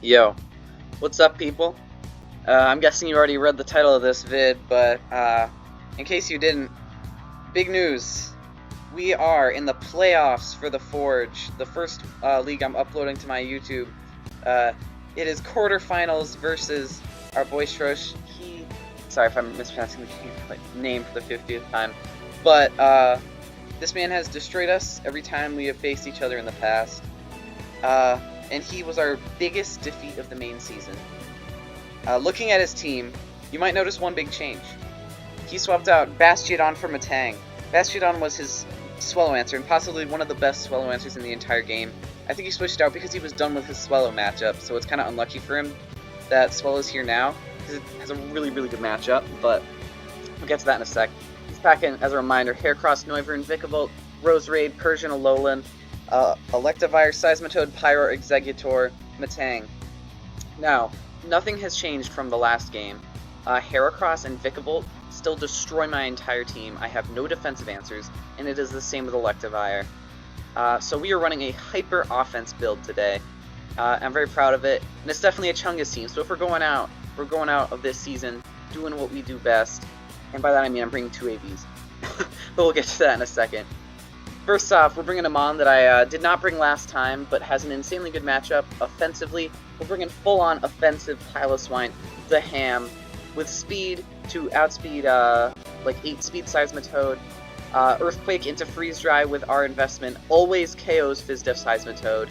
Yo, what's up, people? I'm guessing you already read the title of this vid, but in case you didn't, big news. We are in the playoffs for the Forge, the first league I'm uploading to my YouTube. It is quarterfinals versus our boy Schrosch. Sorry if I'm mispronouncing the name for the 50th time, but this man has destroyed us every time we have faced each other in the past. And he was our biggest defeat of the main season. Looking at his team, you might notice one big change. He swapped out Bastiodon for Matang. Bastiodon was his Swallow answer, and possibly one of the best Swallow answers in the entire game. I think he switched out because he was done with his Swallow matchup, so it's kind of unlucky for him that Swallow's here now, because it has a really good matchup, but we'll get to that in a sec. He's packing, as a reminder, Heracross, Noivern, Vikavolt, Roserade, Persian, Alolan, Electivire, Seismitoad, Pyro, Exeggutor, Matang. Now, nothing has changed from the last game. Heracross and Vikavolt still destroy my entire team. I have no defensive answers, and it is the same with Electivire. So we are running a hyper offense build today. I'm very proud of it, and it's definitely a Chungus team. So if we're going out of this season doing what we do best, and by that I mean I'm bringing 2 AVs. But we'll get to that in a second. First off, we're bringing a Mon that I did not bring last time, but has an insanely good matchup offensively. We're bringing full-on offensive Piloswine, the Ham, with speed to outspeed like 8 speed Seismitoad, Earthquake into Freeze Dry with our investment, always KOs Fizdef Seismitoad,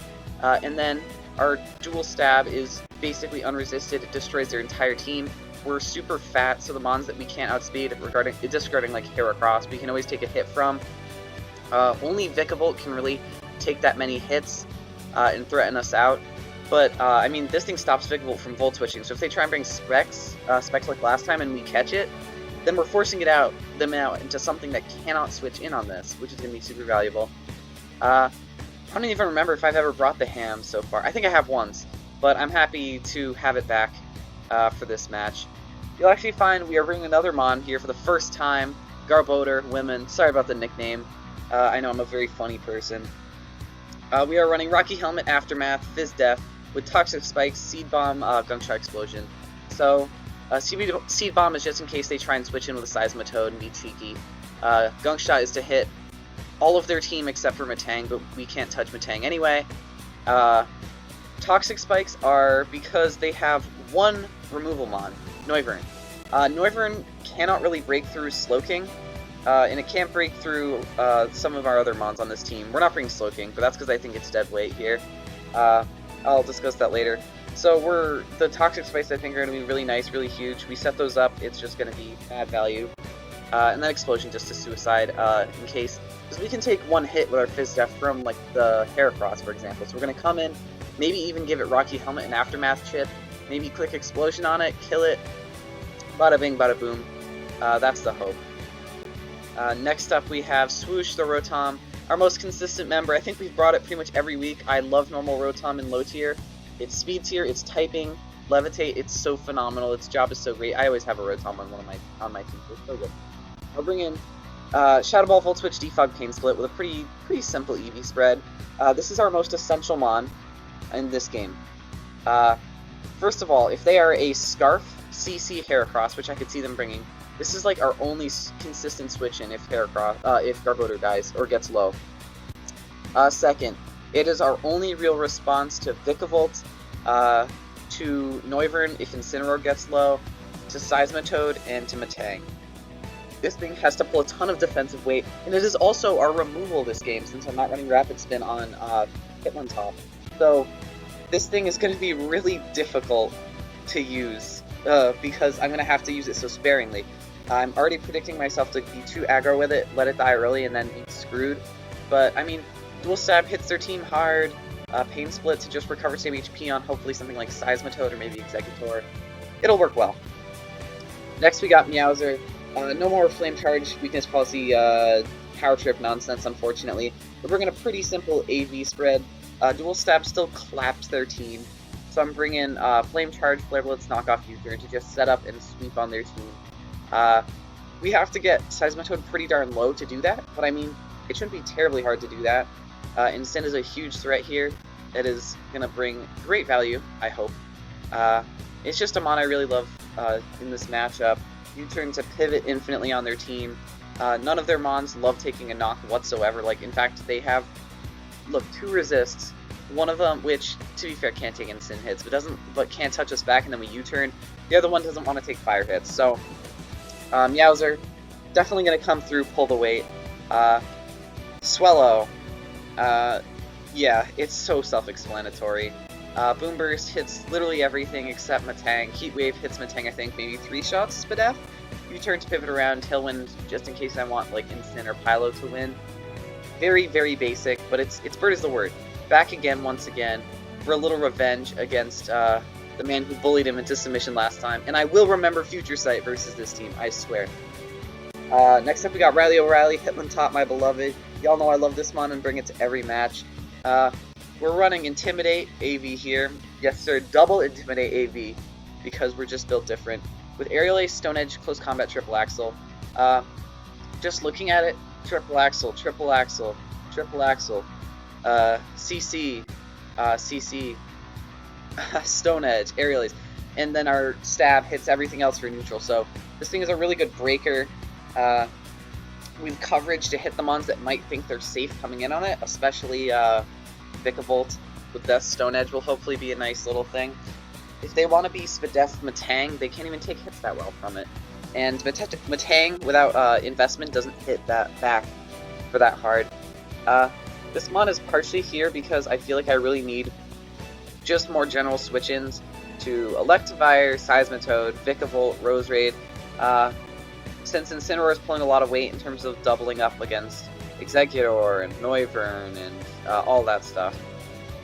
and then our Dual Stab is basically unresisted, it destroys their entire team. We're super fat, so the Mons that we can't outspeed, disregarding like Heracross, we can always take a hit from. Only Vikavolt can really take that many hits and threaten us out. But, I mean, this thing stops Vikavolt from Volt Switching, so if they try and bring Specs like last time and we catch it, then we're forcing them out into something that cannot switch in on this, which is going to be super valuable. I don't even remember if I've ever brought the Ham so far. I think I have once, but I'm happy to have it back for this match. You'll actually find we are bringing another Mon here for the first time, Garbodor, Women. Sorry about the nickname. I know I'm a very funny person. We are running Rocky Helmet, Aftermath, Fizdef, with Toxic Spikes, Seed Bomb, Gungshot Explosion. So, Seed Bomb is just in case they try and switch in with a Seismitoad and be cheeky. Gungshot is to hit all of their team except for Matang, but we can't touch Matang anyway. Toxic Spikes are because they have one removal Mon, Noivern. Noivern cannot really break through Slowking, and it can't break through some of our other Mons on this team. We're not bringing Slowking, but that's because I think it's dead weight here. I'll discuss that later. So the Toxic Spikes I think are going to be really nice, really huge. We set those up, it's just going to be bad value. And then Explosion just to suicide in case, because we can take one hit with our Fizdef from like the Heracross, for example. So we're going to come in, maybe even give it Rocky Helmet and Aftermath chip, maybe click Explosion on it, kill it, bada bing, bada boom. That's the hope. Next up we have Swoosh the Rotom, our most consistent member. I think we've brought it pretty much every week. I love normal Rotom in low tier. It's speed tier, it's typing, Levitate, it's so phenomenal, its job is so great. I always have a Rotom on my team, it's so good. I'll bring in Shadow Ball, Volt Switch, Defog, Pain Split with a pretty simple EV spread. This is our most essential Mon in this game. First of all, if they are a Scarf, CC, Heracross, which I could see them bringing, this is like our only consistent switch in if Garbodor dies or gets low. Second, it is our only real response to Vikavolt, to Noivern if Incineroar gets low, to Seismitoad, and to Matang. This thing has to pull a ton of defensive weight, and it is also our removal this game since I'm not running Rapid Spin on Hitmontop. So this thing is going to be really difficult to use because I'm going to have to use it so sparingly. I'm already predicting myself to be too aggro with it, let it die early, and then be screwed. But, I mean, Dual Stab hits their team hard, Pain Split to just recover some HP on hopefully something like Seismitoad or maybe Exeggutor. It'll work well. Next we got Meowser. No more Flame Charge, Weakness Policy, Power Trip nonsense, unfortunately. We're bringing a pretty simple AV spread. Dual Stab still clapped their team, so I'm bringing Flame Charge, Flare Blitz, Knockoff U-Turn to just set up and sweep on their team. We have to get Seismitoad pretty darn low to do that, but I mean, it shouldn't be terribly hard to do that. Instant is a huge threat here. It is going to bring great value, I hope. It's just a mon I really love in this matchup. U-turn to pivot infinitely on their team. None of their mons love taking a knock whatsoever. Like, in fact, they have, look, 2 resists. One of them, which, to be fair, can't take instant hits, but can't touch us back, and then we U-turn. The other one doesn't want to take fire hits. So, Meowser, definitely going to come through, pull the weight. Swellow, yeah, it's so self-explanatory. Boom Burst hits literally everything except Matang. Heat Wave hits Matang, I think, maybe 3 shots Spadef. U-turn to pivot around, Tailwind, just in case I want, like, Instant or Pylo to win. Very, very basic, but it's Bird is the word. Back again, once again, for a little revenge against, the man who bullied him into submission last time. And I will remember Future Sight versus this team, I swear. Next up we got Riley O'Reilly, Hitmontop, my beloved. Y'all know I love this mon and bring it to every match. We're running Intimidate AV here. Yes sir, double Intimidate AV, because we're just built different. With Aerial Ace, Stone Edge, Close Combat, Triple Axle. Just looking at it, Triple Axle, Triple Axle, Triple Axle, CC, CC, Stone Edge, Aerial Ace. And then our stab hits everything else for neutral, so this thing is a really good breaker. With coverage to hit the mons that might think they're safe coming in on it, especially Vikavolt with Death Stone Edge will hopefully be a nice little thing. If they want to be Spadef Matang, they can't even take hits that well from it. And Matang, without investment, doesn't hit that back for that hard. This mon is partially here because I feel like I really need just more general switch-ins to Electivire, Seismitoad, Vikavolt, Roserade. Since Incineroar is pulling a lot of weight in terms of doubling up against Exeggutor and Noivern and all that stuff.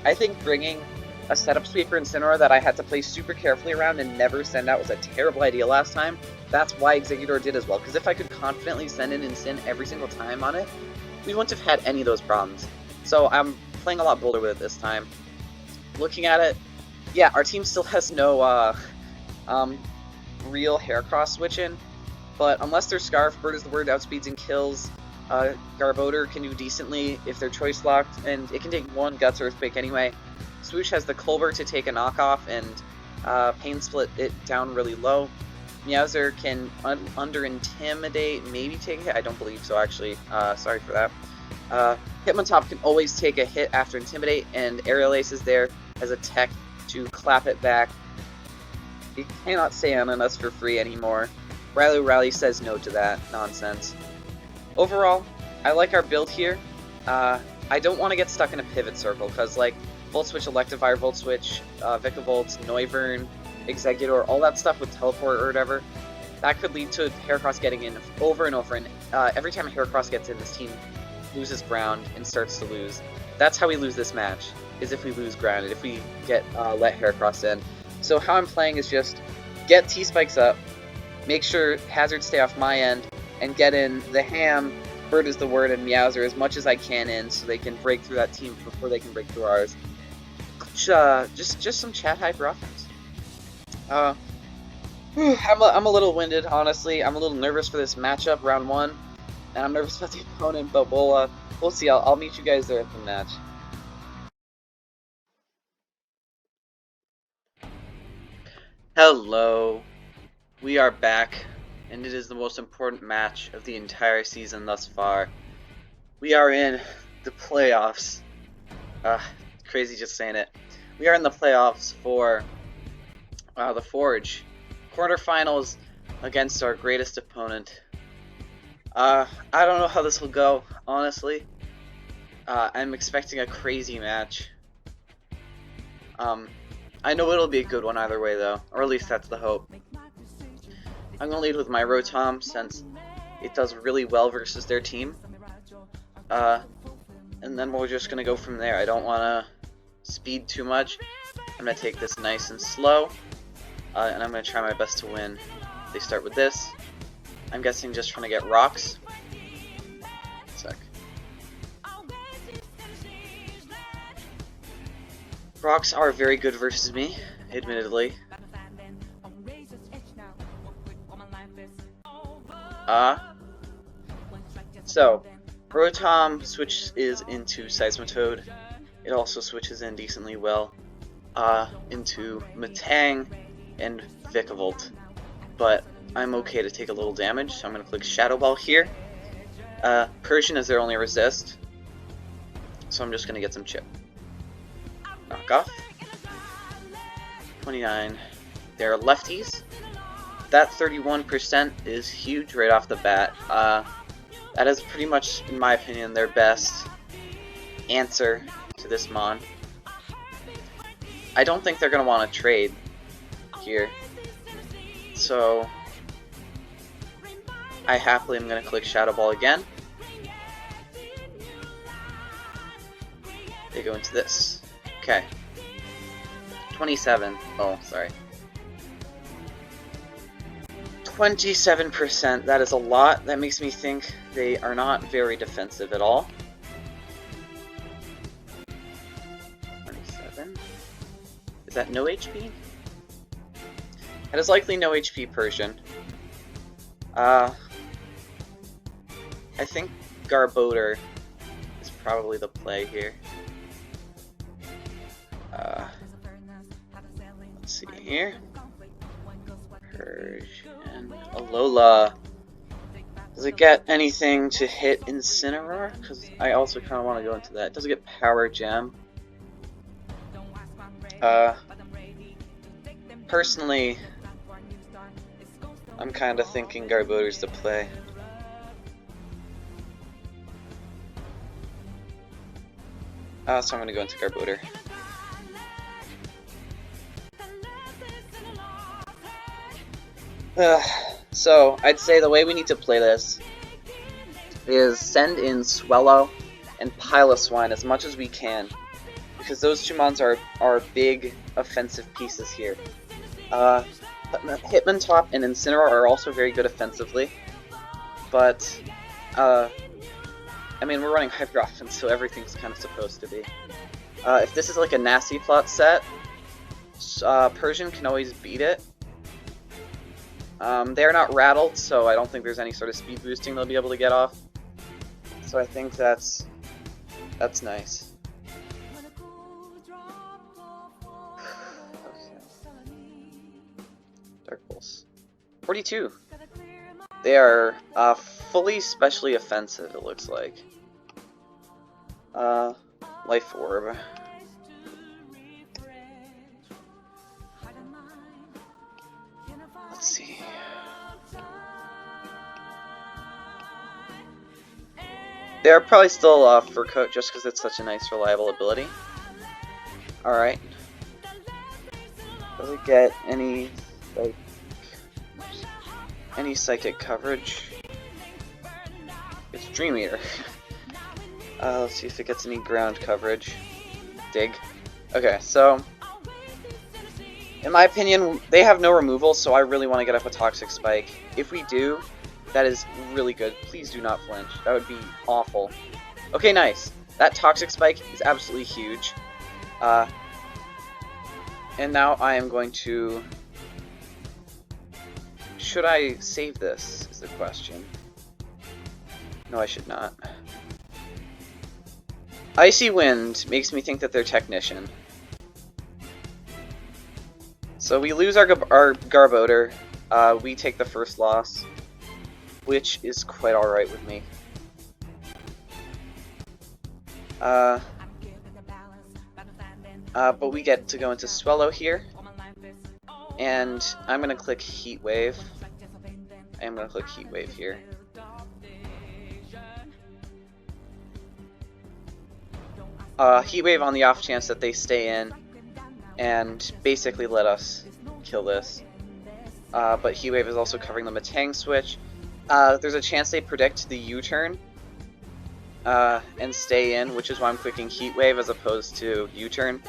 I think bringing a setup sweep for Incineroar that I had to play super carefully around and never send out was a terrible idea last time. That's why Exeggutor did as well, because if I could confidently send in Incin every single time on it, we wouldn't have had any of those problems. So I'm playing a lot bolder with it this time. Looking at it, yeah, our team still has no real Heracross switch-in. But unless they're Scarf, Bird is the word, outspeeds and kills. Garbodor can do decently if they're choice locked, and it can take 1 Guts Earthquake anyway. Swoosh has the Culver to take a knockoff and Pain Split it down really low. Meowser can under Intimidate, maybe take a hit. I don't believe so, actually. Sorry for that. Hitmontop can always take a hit after Intimidate, and Aerial Ace is there as a tech to clap it back. You cannot say Ananas for free anymore. Riley O'Reilly says no to that nonsense. Overall, I like our build here. I don't want to get stuck in a pivot circle, because, like, Volt Switch, Electivire, Volt Switch, Vikavolt, Noivern, Exeggutor, all that stuff with Teleport or whatever, that could lead to Heracross getting in over and over, and every time a Heracross gets in, this team loses ground and starts to lose. That's how we lose this match, is if we lose ground, and if we get let Heracross in. So how I'm playing is just get T-Spikes up, make sure hazards stay off my end, and get in the Ham, Bird is the word, and Meowser as much as I can in so they can break through that team before they can break through ours. Just some chat hyper offense. I'm a little winded, honestly. I'm a little nervous for this matchup, round 1, and I'm nervous about the opponent, but we'll see. I'll meet you guys there at the match. Hello. We are back, and it is the most important match of the entire season thus far. We are in the playoffs. Crazy just saying it. We are in the playoffs for the Forge. Quarterfinals against our greatest opponent. I don't know how this will go, honestly. I'm expecting a crazy match. I know it'll be a good one either way, though, or at least that's the hope. I'm going to lead with my Rotom, since it does really well versus their team. And then we're just going to go from there. I don't want to speed too much. I'm going to take this nice and slow, and I'm going to try my best to win. They start with this. I'm guessing just trying to get rocks. Sec. Rocks are very good versus me, admittedly. So, Rotom switches into Seismitoad. it also switches in decently well into Matang and Vikavolt. But I'm okay to take a little damage, so I'm going to click Shadow Ball here. Persian is their only resist, so I'm just going to get some chip. Knock off. 29. They're lefties. That 31% is huge right off the bat. That is pretty much, in my opinion, their best answer to this Mon. I don't think they're going to want to trade here. So I happily am going to click Shadow Ball again. They go into this. Okay. 27. Oh, sorry. 27%. That is a lot. That makes me think they are not very defensive at all. 27. Is that no HP? That is likely no HP Persian. I think Garbodor is probably the play here. Let's see here. Persian. Alola. Does it get anything to hit Incineroar? Because I also kind of want to go into that. Does it get Power Gem? Personally, I'm kind of thinking Garbodor's the play. So I'm going to go into Garbodor. So, I'd say the way we need to play this is send in Swellow and Piloswine as much as we can, because those two mons are big offensive pieces here. Hitmontop and Incineroar are also very good offensively, but I mean, we're running Hyper Offense, so everything's kind of supposed to be. If this is like a nasty plot set, Persian can always beat it. They're not rattled, so I don't think there's any sort of speed boosting they'll be able to get off. So I think that's nice. Okay. Dark Pulse. 42. They are fully specially offensive, it looks like. Life Orb. Let's see. They're probably still Fur Coat just because it's such a nice, reliable ability. Alright. Does it get any psychic coverage? It's Dream Eater. Let's see if it gets any ground coverage. Dig. Okay, so in my opinion, they have no removal, so I really want to get up a Toxic Spike. If we do, that is really good. Please do not flinch. That would be awful. Okay, nice. That Toxic Spike is absolutely huge. And now I am going to... Should I save this, is the question. No, I should not. Icy Wind makes me think that they're Technician. So we lose our Garbodor. We take the first loss, which is quite alright with me. But we get to go into Swellow here. And I'm going to click Heat Wave. I'm going to click Heat Wave here. Heat Wave on the off chance that they stay in and basically let us kill this. But Heat Wave is also covering the Matang switch. There's a chance they predict the U-turn and stay in, which is why I'm clicking Heat Wave as opposed to U-turn.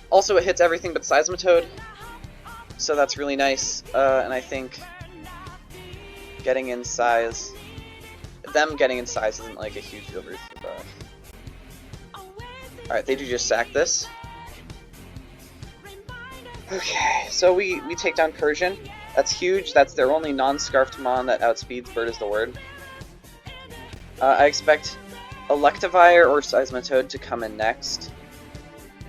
Also, it hits everything but Seismitoad, so that's really nice. And I think getting in size, them getting in size isn't like a huge deal versus us. Alright, they do just sack this. Okay, so we take down Persian. That's huge. That's their only non-scarfed mon that outspeeds Bird is the Word. I expect Electivire or Seismitoad to come in next.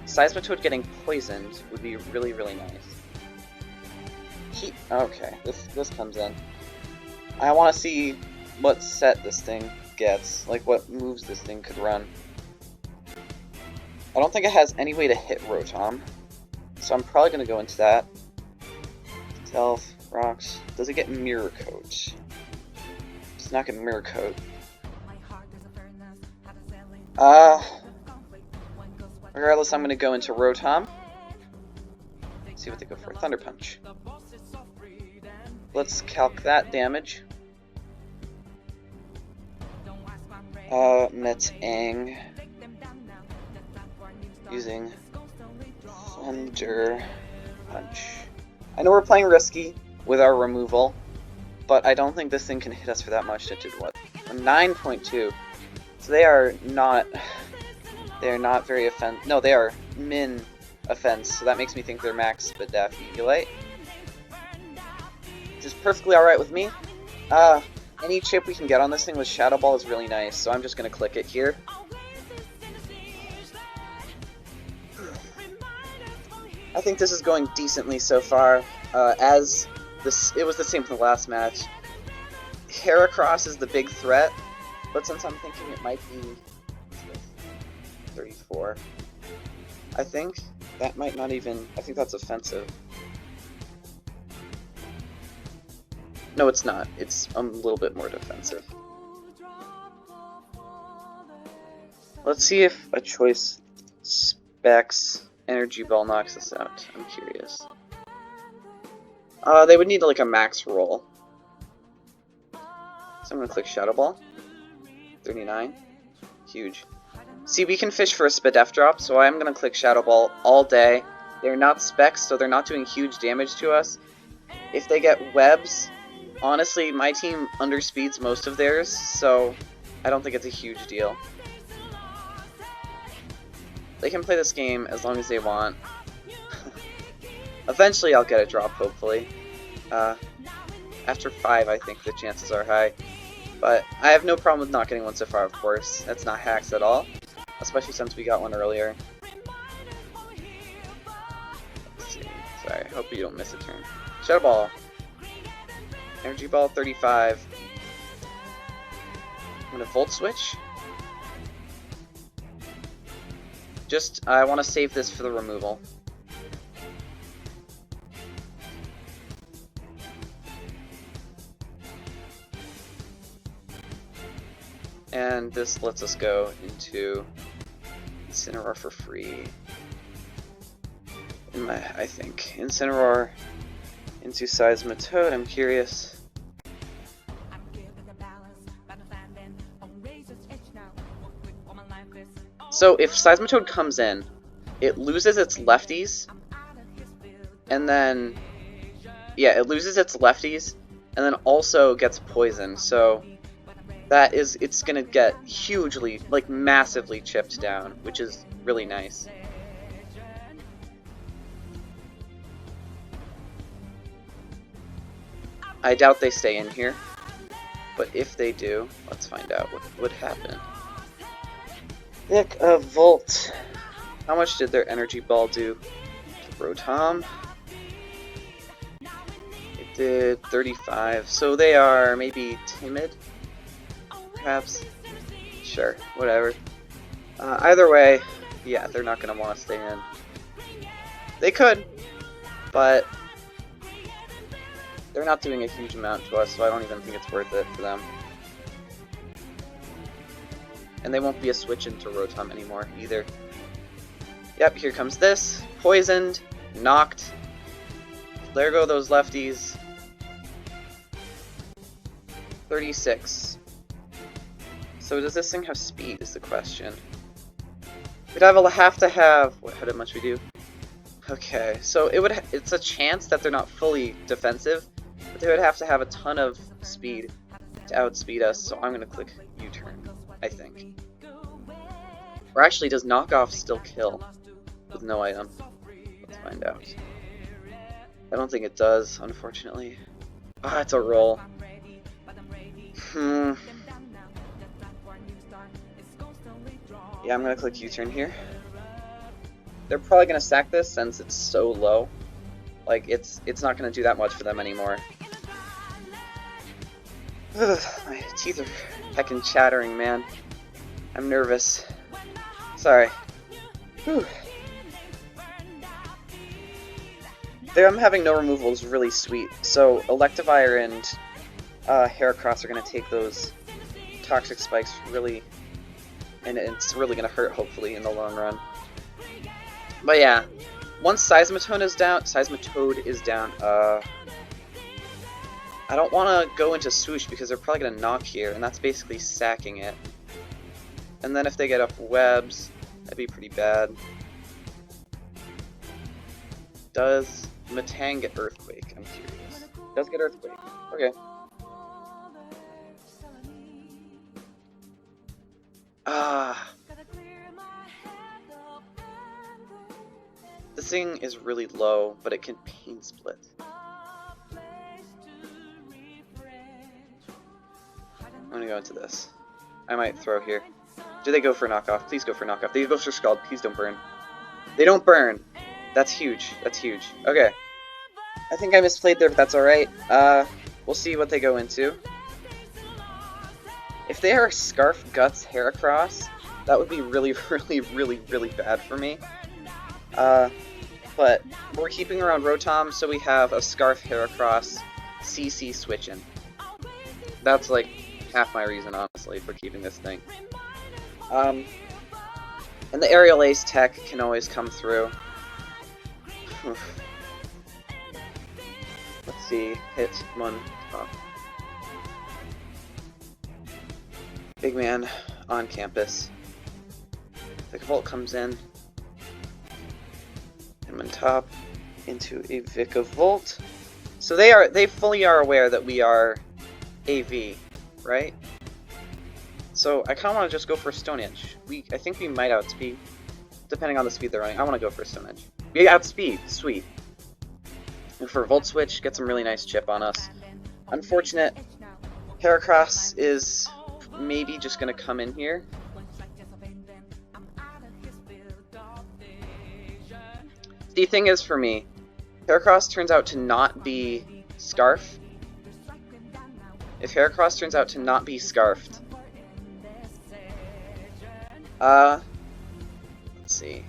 Seismitoad getting poisoned would be really, really nice. Okay, this comes in. I want to see what set this thing gets, like what moves this thing could run. I don't think it has any way to hit Rotom, so I'm probably going to go into that. Stealth, Rocks. Does it get Mirror Coat? It's not going to Mirror Coat. Regardless, I'm going to go into Rotom. See what they go for. Thunder Punch. Let's calc that damage. Metang. Using Thunder Punch. I know we're playing risky with our removal, but I don't think this thing can hit us for that much. It did what? A 9.2. So they are not very offensive. No, they are min offense, so that makes me think they're max Badafulate. Which is perfectly alright with me. Any chip we can get on this thing with Shadow Ball is really nice, so I'm just going to click it here. I think this is going decently so far. It was the same from the last match. Heracross is the big threat, but since I'm thinking it might be 34, I think that might not even. I think that's offensive. No, it's not. It's a little bit more defensive. Let's see if a choice specs Energy Ball knocks us out. I'm curious. They would need like a max roll. So I'm gonna click Shadow Ball. 39. Huge. See, we can fish for a Spadef drop, so I'm gonna click Shadow Ball all day. They're not specs, so they're not doing huge damage to us. If they get webs, honestly, my team underspeeds most of theirs, so I don't think it's a huge deal. They can play this game as long as they want. Eventually I'll get a drop, hopefully. After 5, I think the chances are high. But I have no problem with not getting one so far, of course. That's not hacks at all. Especially since we got one earlier. Let's see. Sorry, I hope you don't miss a turn. Shadow Ball. Energy Ball 35. I'm gonna Volt Switch. I want to save this for the removal. And this lets us go into Incineroar for free. I think. Incineroar into Seismitoad, I'm curious. So if Seismitoad comes in, it loses its lefties, and then, yeah, it loses its lefties, and then also gets poisoned, so it's gonna get hugely, like massively chipped down, which is really nice. I doubt they stay in here, but if they do, let's find out what would happen. Pick a Volt. How much did their Energy Ball do to Rotom? It did 35, so they are maybe timid? Perhaps? Sure, whatever. Either way, yeah, they're not going to want to stay in. They could, but they're not doing a huge amount to us, so I don't even think it's worth it for them. And they won't be a switch into Rotom anymore, either. Yep, here comes this. Poisoned. Knocked. There go those lefties. 36. So does this thing have speed, is the question. We'd have to have... how much we do? Okay, so it's a chance that they're not fully defensive, but they would have to have a ton of speed to outspeed us, so I'm going to click U-turn. I think. Or actually, does knockoff still kill with no item? Let's find out. I don't think it does, unfortunately. Ah, it's a roll. Yeah, I'm gonna click U-turn here. They're probably gonna sack this since it's so low. Like, it's not gonna do that much for them anymore. Ugh, my teeth are heckin' chattering, man. I'm nervous. Sorry. Whew. Them having no removal is really sweet. So Electivire and Heracross are gonna take those toxic spikes really, and it's really gonna hurt hopefully in the long run. But yeah, once Seismitoad is down, I don't want to go into Swoosh because they're probably going to knock here, and that's basically sacking it. And then if they get up webs, that'd be pretty bad. Does Matang get Earthquake? I'm curious. Does get Earthquake. Okay. This thing is really low, but it can Pain Split. I'm gonna go into this. I might throw here. Do they go for knockoff? Please go for knockoff. They go for Scald. Please don't burn. They don't burn. That's huge. That's huge. Okay. I think I misplayed there, but that's alright. We'll see what they go into. If they are Scarf Guts Heracross, that would be really, really, really, really bad for me. But we're keeping around Rotom, so we have a Scarf Heracross CC switching. That's like half my reason, honestly, for keeping this thing. And the Aerial Ace tech can always come through. Let's see, hit one top. Big man on campus. Vikavolt comes in. And on top into a Vikavolt. So they fully are aware that we are AV, right? So I kind of want to just go for Stone Edge. I think we might outspeed, depending on the speed they're running. I want to go for Stone Edge. We outspeed, sweet. And for Volt Switch, get some really nice chip on us. Unfortunate, Heracross is maybe just going to come in here. The thing is for me, Heracross turns out to not be Scarf. If Heracross turns out to not be Scarfed, let's see.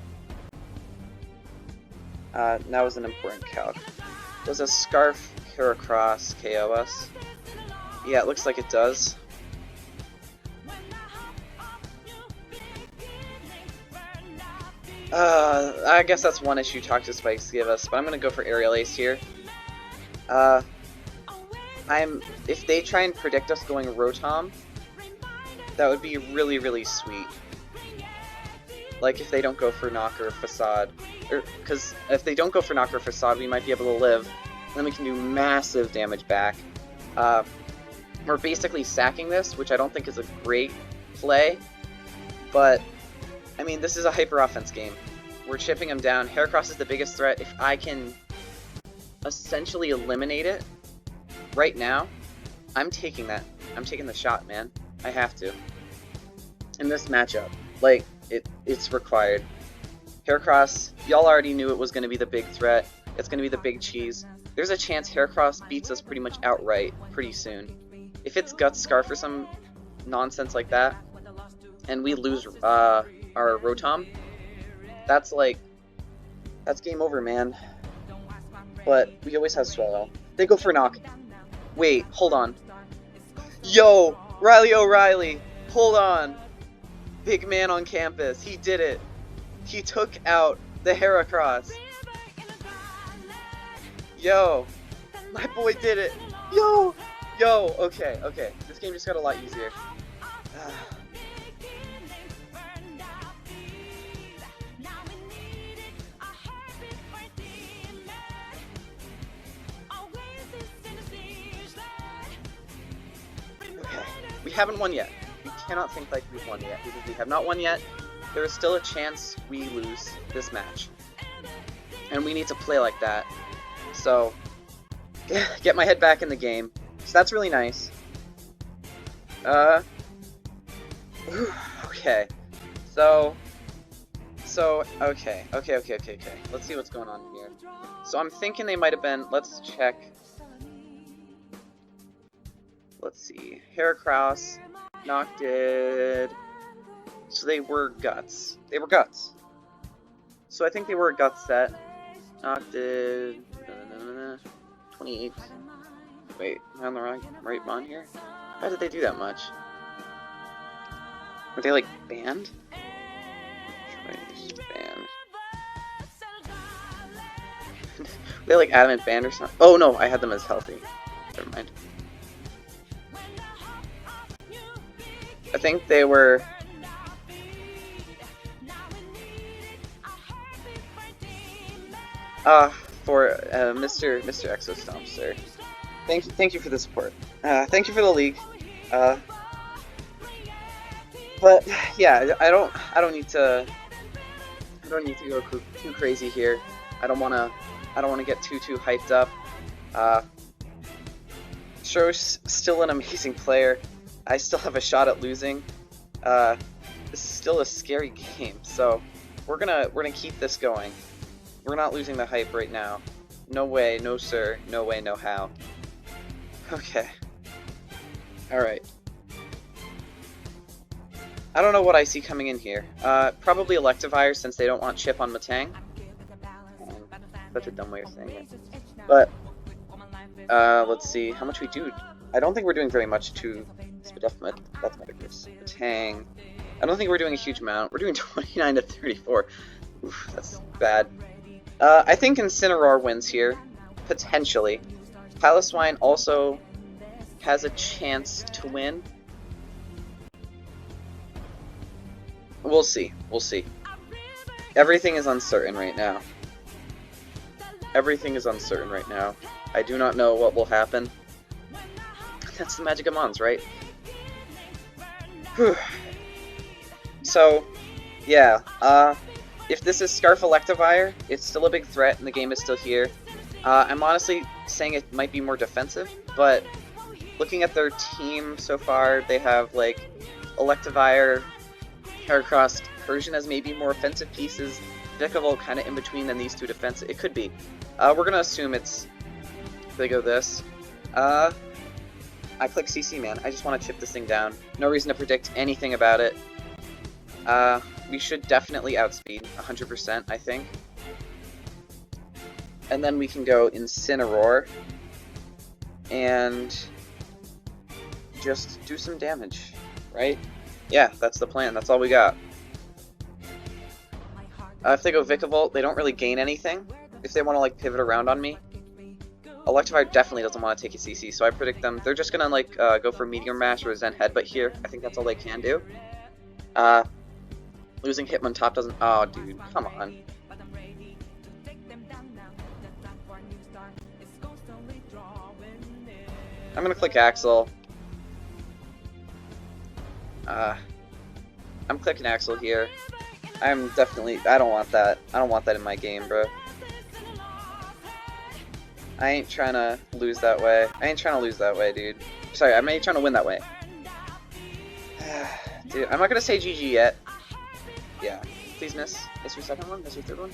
Now is an important calc. Does a Scarf Heracross KO us? Yeah, it looks like it does. I guess that's one issue Toxic Spikes give us, but I'm gonna go for Aerial Ace here. If they try and predict us going Rotom, that would be really, really sweet. Like if they don't go for Knock or Facade. Because if they don't go for Knock or Facade, we might be able to live, and then we can do massive damage back. We're basically sacking this, which I don't think is a great play, but I mean, this is a hyper offense game. We're chipping him down. Heracross is the biggest threat. If I can essentially eliminate it right now, I'm taking that. I'm taking the shot, man. I have to. In this matchup, like, it's required. Heracross, y'all already knew it was going to be the big threat. It's going to be the big cheese. There's a chance Heracross beats us pretty much outright pretty soon. If it's Guts Scarf or some nonsense like that, and we lose our Rotom, that's game over, man. But we always have Swallow. They go for Knock. Wait, hold on. Yo, Riley O'Reilly, hold on. Big man on campus, he did it. He took out the Heracross. Yo, my boy did it. Yo, okay. This game just got a lot easier. We haven't won yet. We cannot think like we've won yet, because we have not won yet. There is still a chance we lose this match. And we need to play like that. So, get my head back in the game. So that's really nice. Okay. Okay. Let's see what's going on here. So I'm thinking they might have been, let's check. Let's see. Heracross, Noctid. So they were Guts. They were Guts. So I think they were a Guts set. Noctid. 28. Wait, am I on the right mon here? How did they do that much? Were they like banned? Banned. Were they like adamant banned or something? Oh no, I had them as healthy. Never mind. I think they were. For Mr. Exostomp, sir. Thank you for the support. Thank you for the league. But yeah, I don't need to go too crazy here. I don't wanna get too hyped up. Schrosch still an amazing player. I still have a shot at losing. This is still a scary game, so we're gonna keep this going. We're not losing the hype right now. No way, no sir, no way, no how. Okay. Alright. I don't know what I see coming in here. Probably Electivire, since they don't want Chip on Matang. Such a dumb way of saying it. But, let's see how much we do. I don't think we're doing very much to that's Metagross. Matang. I don't think we're doing a huge amount. We're doing 29 to 34. Oof, that's bad. I think Incineroar wins here, potentially. Piloswine also has a chance to win. We'll see. We'll see. Everything is uncertain right now. Everything is uncertain right now. I do not know what will happen. That's the magic of Mons, right? Whew. So, yeah. If this is Scarf Electivire, it's still a big threat and the game is still here. I'm honestly saying it might be more defensive, but looking at their team so far, they have like Electivire, Heracross, Persian as maybe more offensive pieces, Vikavolt kind of in between than these two defensive. It could be. We're gonna assume it's they go this. I click CC, man. I just want to chip this thing down. No reason to predict anything about it. We should definitely outspeed 100%, I think. And then we can go Incineroar and just do some damage, right? Yeah, that's the plan. That's all we got. If they go Vikavolt, they don't really gain anything. If they want to like pivot around on me, Electivire definitely doesn't want to take a CC, so I predict them. They're just gonna like go for Meteor Mash or Zen Headbutt here. I think that's all they can do. Losing Hitmon top doesn't. Oh, dude, come on. I'm gonna click Axel. I'm clicking Axel here. I'm definitely. I don't want that. I don't want that in my game, bro. I ain't trying to lose that way. I ain't trying to lose that way, dude. Sorry, I ain't trying to win that way. Dude, I'm not gonna say GG yet. Yeah. Please miss. Miss your second one? Miss your third one?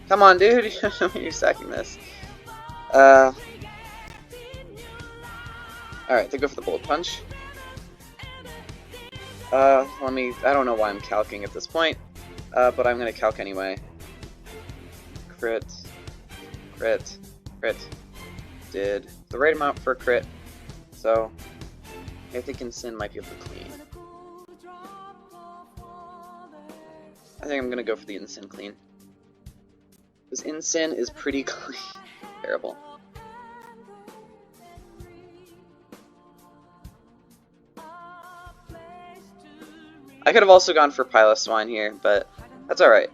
Come on, dude. You're sacking this. Alright, they go for the Bullet Punch. Let me... I don't know why I'm calcing at this point, but I'm gonna calc anyway. Crit. Crit. Crit. Did the right amount for a crit, so I think Incin might be able to clean. I think I'm gonna go for the Incin clean. Because Incin is pretty clean. Terrible. I could have also gone for Piloswine here, but that's alright.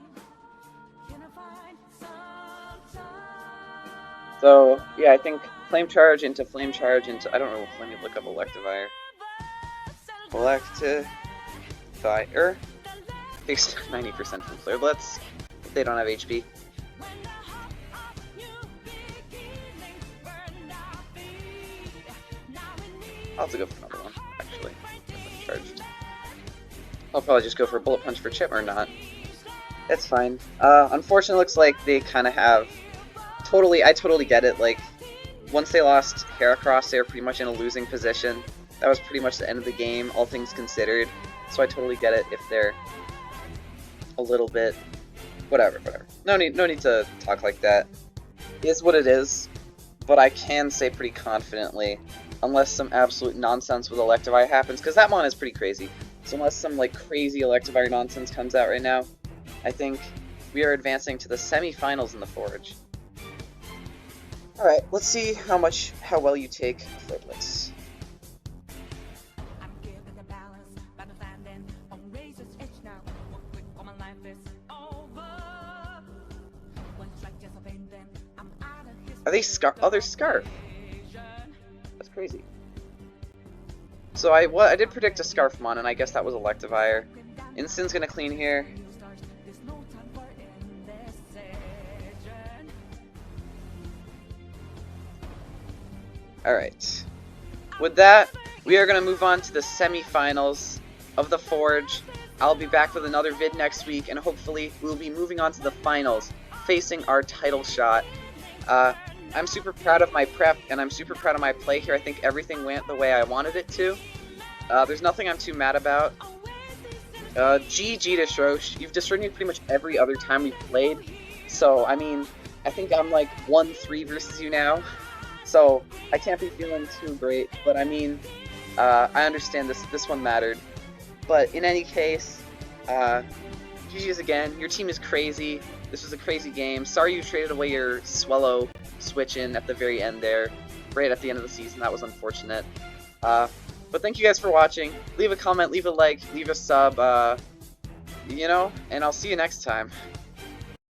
So, yeah, I think Flame Charge into... I don't know, let me look up Electivire. Electivire takes 90% from Flare Blitz if they don't have HP. I'll have to go for another one, actually. Charge. I'll probably just go for a bullet punch for Chip or not. That's fine. Unfortunately, it looks like they kind of have... I totally get it. Like, once they lost Heracross, they were pretty much in a losing position. That was pretty much the end of the game, all things considered. So I totally get it if they're a little bit... Whatever. No need to talk like that. It is what it is. But I can say pretty confidently, unless some absolute nonsense with Electivire happens, because that mon is pretty crazy. So unless some like crazy Electivire nonsense comes out right now, I think we are advancing to the semi-finals in the Forge. Alright, let's see how well you take third place. Are they Scarf? Oh, they're Scarf. That's crazy. So I did predict a Scarfmon, and I guess that was Electivire. Instin's gonna clean here. Alright. With that, we are gonna move on to the semi-finals of the Forge. I'll be back with another vid next week, and hopefully we'll be moving on to the finals, facing our title shot. I'm super proud of my prep, and I'm super proud of my play here. I think everything went the way I wanted it to. There's nothing I'm too mad about. GG to Schrosch. You've destroyed me pretty much every other time we've played. So, I mean, I think I'm like 1-3 versus you now. So, I can't be feeling too great. But, I mean, I understand this one mattered. But, in any case, GG's again. Your team is crazy. This was a crazy game. Sorry you traded away your Swellow switch in at the very end there, right at the end of the season. That was unfortunate. But thank you guys for watching. Leave a comment, leave a like, leave a sub, you know, and I'll see you next time.